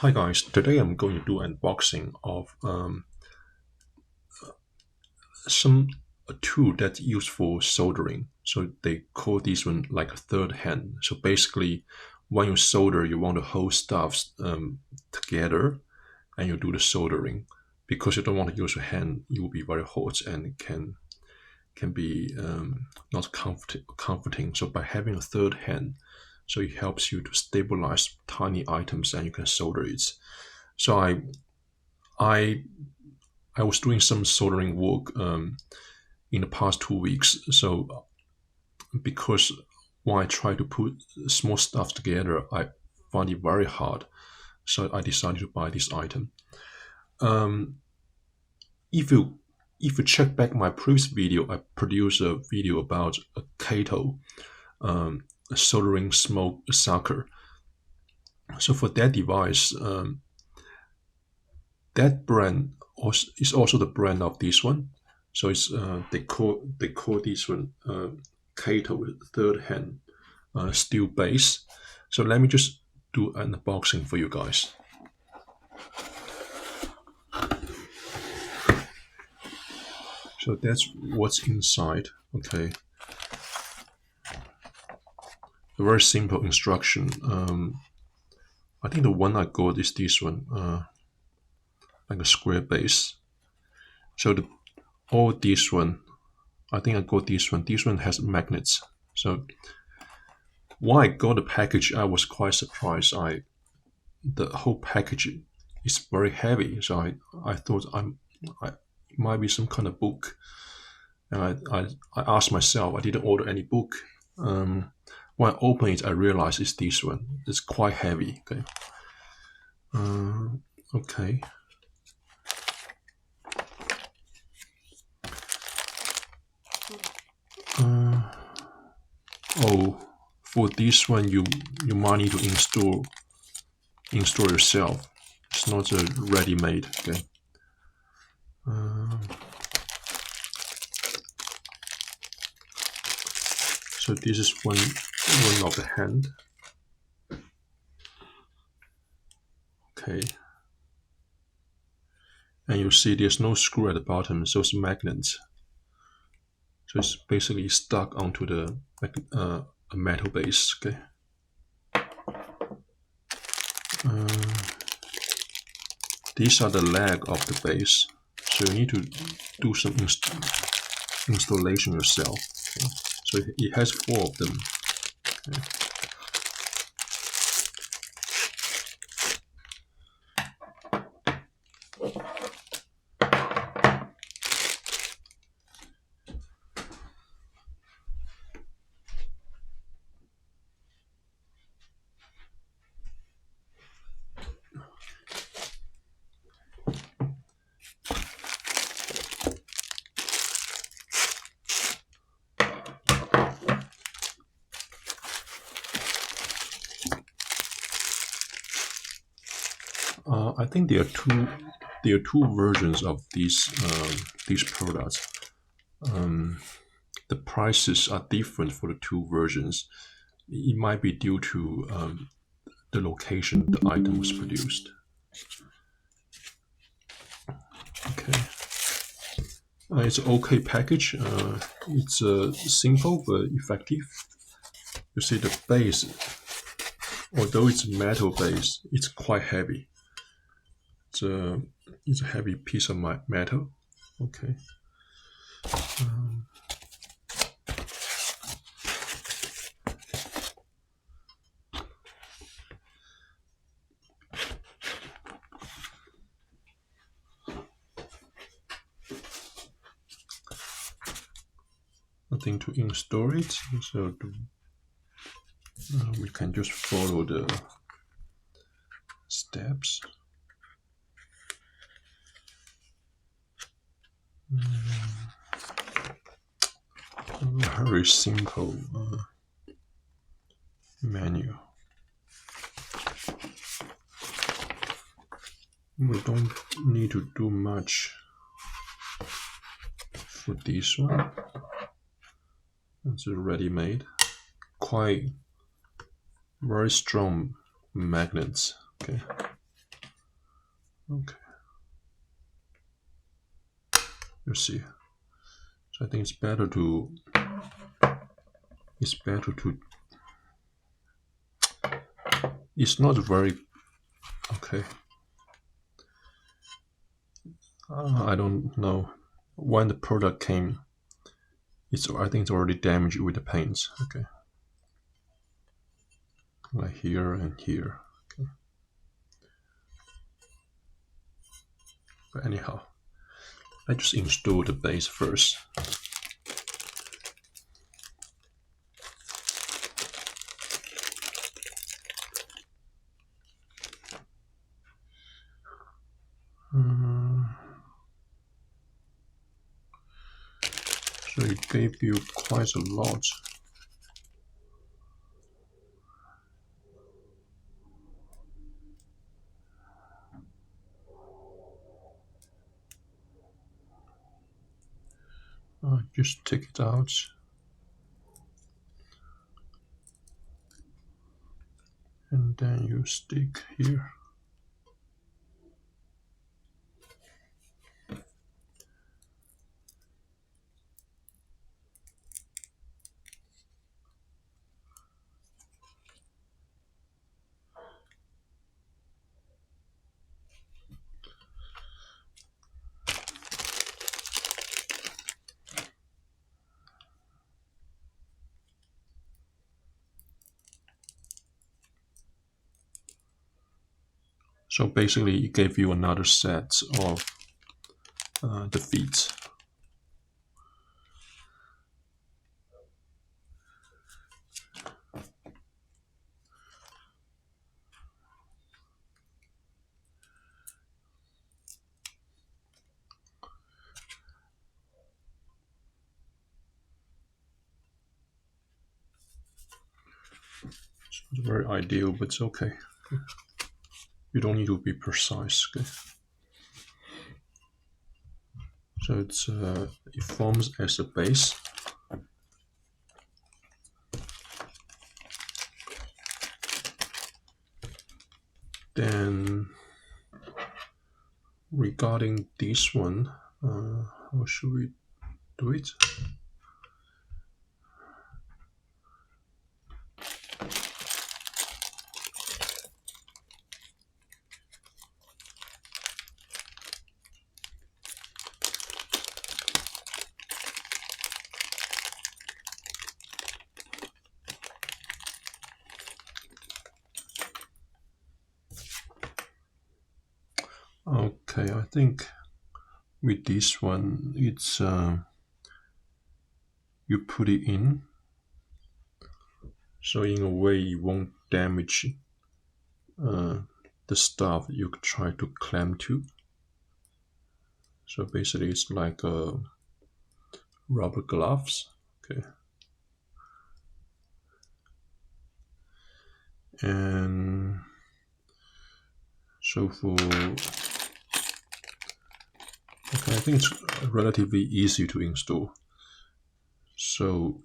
Hi guys, today I'm going to do unboxing of some a tool that's used for soldering. So they call this one like a third hand. So basically, when you solder, you want to hold stuffs together, and you do the soldering. Because you don't want to use your hand, it will be very hot and can be not comforting. So by having a third hand, so it helps you to stabilize tiny items and you can solder it. So I I was doing some soldering work in the past 2 weeks. So because when I try to put small stuff together, I find it very hard. So I decided to buy this item. Um, if you check back my previous video, I produced a video about a KOTTO soldering smoke sucker. So for that device, that brand is also the brand of this one. So it's they call this one KOTTO third hand steel base. So let me just do an unboxing for you guys. So that's what's inside. Okay, a very simple instruction. I think the one I got is this one, like a square base. So all this one, I think I got this one. This one has magnets. So when I got the package, I was quite surprised. The whole package is very heavy. So I thought it might be some kind of book. And I asked myself, I didn't order any book. When I open it, I realized it's this one. It's quite heavy. Okay. Okay. Oh, for this one, you might need to install yourself. It's not a ready-made. Okay. So this is one of the hand. Okay. And you see there's no screw at the bottom, so it's magnets. So it's basically stuck onto the a metal base. Okay. These are the leg of the base, so you need to do some installation yourself. Okay. So it has 4 of them. Okay. I think there are two versions of these products. The prices are different for the two versions. It might be due to the location the item was produced. Okay, it's an okay package. It's simple but effective. You see the base, although it's metal base, it's quite heavy. It's a heavy piece of metal. Okay. Nothing to install it, so we can just follow the steps. Very simple menu. We don't need to do much for this one. It's ready-made. Quite very strong magnets. Okay. Okay. You see. So I think it's better to it's not very okay. I don't know when the product came. I think it's already damaged with the paints. Okay, like here and here. Okay. But anyhow, I just install the base first. So it gave you quite a lot. Just take it out. And then you stick here. So basically it gave you another set of the feet. It's very ideal, but it's okay. You don't need to be precise. Okay. So it forms as a base. Then regarding this one, how should we do it? Okay, I think with this one, it's you put it in, so in a way it won't damage the stuff you try to clamp to. So basically, it's like rubber gloves. Okay, and so for okay, I think it's relatively easy to install. So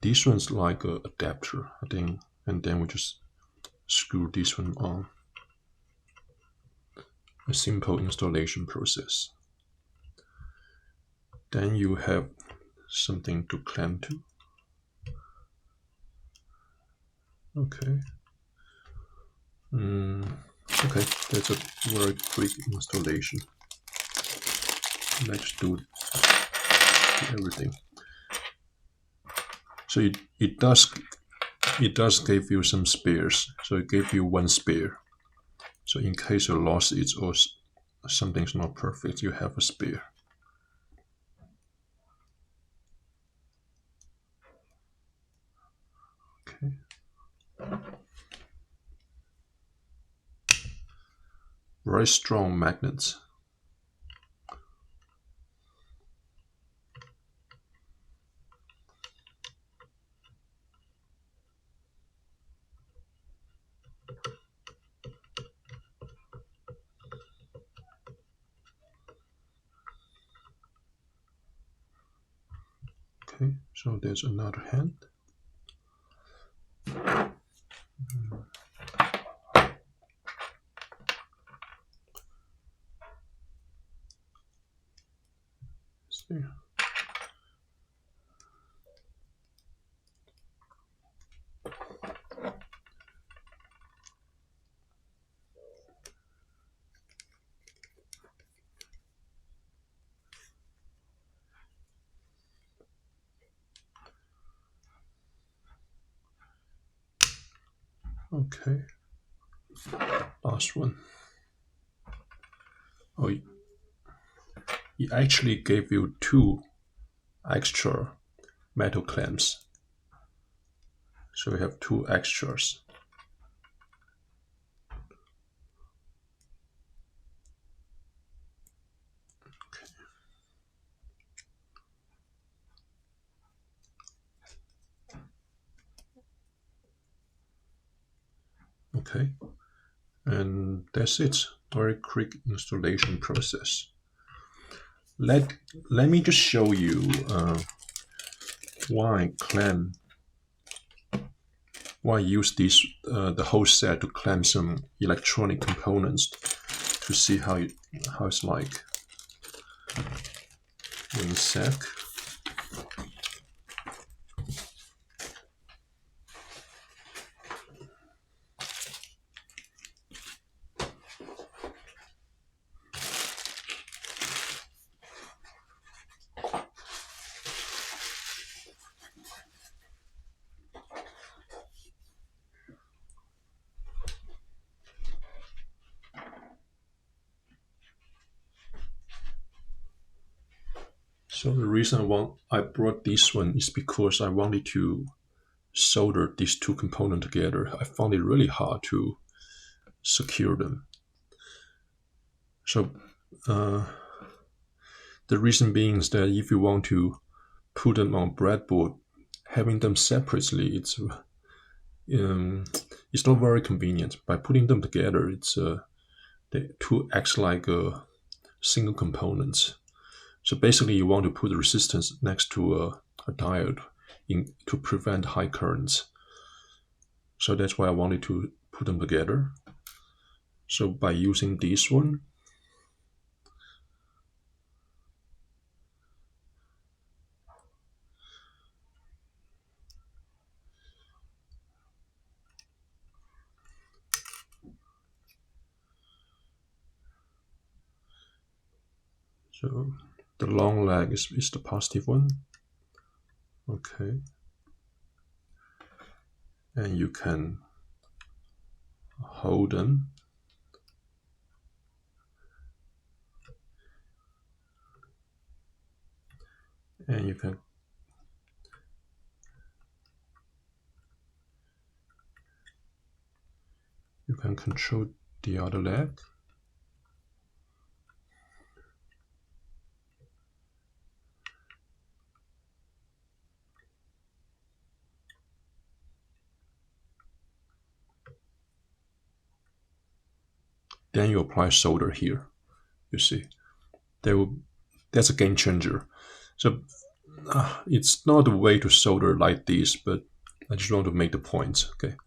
this one's like a adapter, I think, and then we just screw this one on. A simple installation process. Then you have something to clamp to. Okay. Okay, that's a very quick installation. Let's do everything. So it does give you some spares. So it gave you one spare. So in case you lost it or something's not perfect, you have a spare. Okay. Very strong magnets. Okay, so there's another hand. See. Okay, last one. Oh, it actually gave you 2 extra metal clamps. So we have 2 extras. Okay, and that's it. Very quick installation process. Let me just show you why I use this the whole set to clamp some electronic components to see how it's like. In a sec. So the reason I brought this one is because I wanted to solder these 2 components together. I found it really hard to secure them. So the reason being is that if you want to put them on breadboard, having them separately, it's not very convenient. By putting them together, the 2 acts like a single components. So basically, you want to put the resistance next to a diode to prevent high currents. So that's why I wanted to put them together. So by using this one, so the long leg is the positive one. Okay. And you can hold them. And you can control the other leg. Then you apply solder here. You see, that's a game changer. So it's not a way to solder like this, but I just want to make the point. Okay.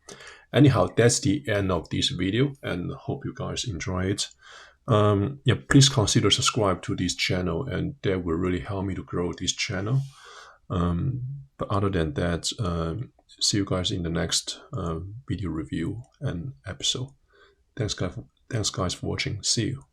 Anyhow, that's the end of this video, and hope you guys enjoy it. Yeah, please consider subscribe to this channel, and that will really help me to grow this channel. But other than that, see you guys in the next video review and episode. Thanks guys for watching. See you.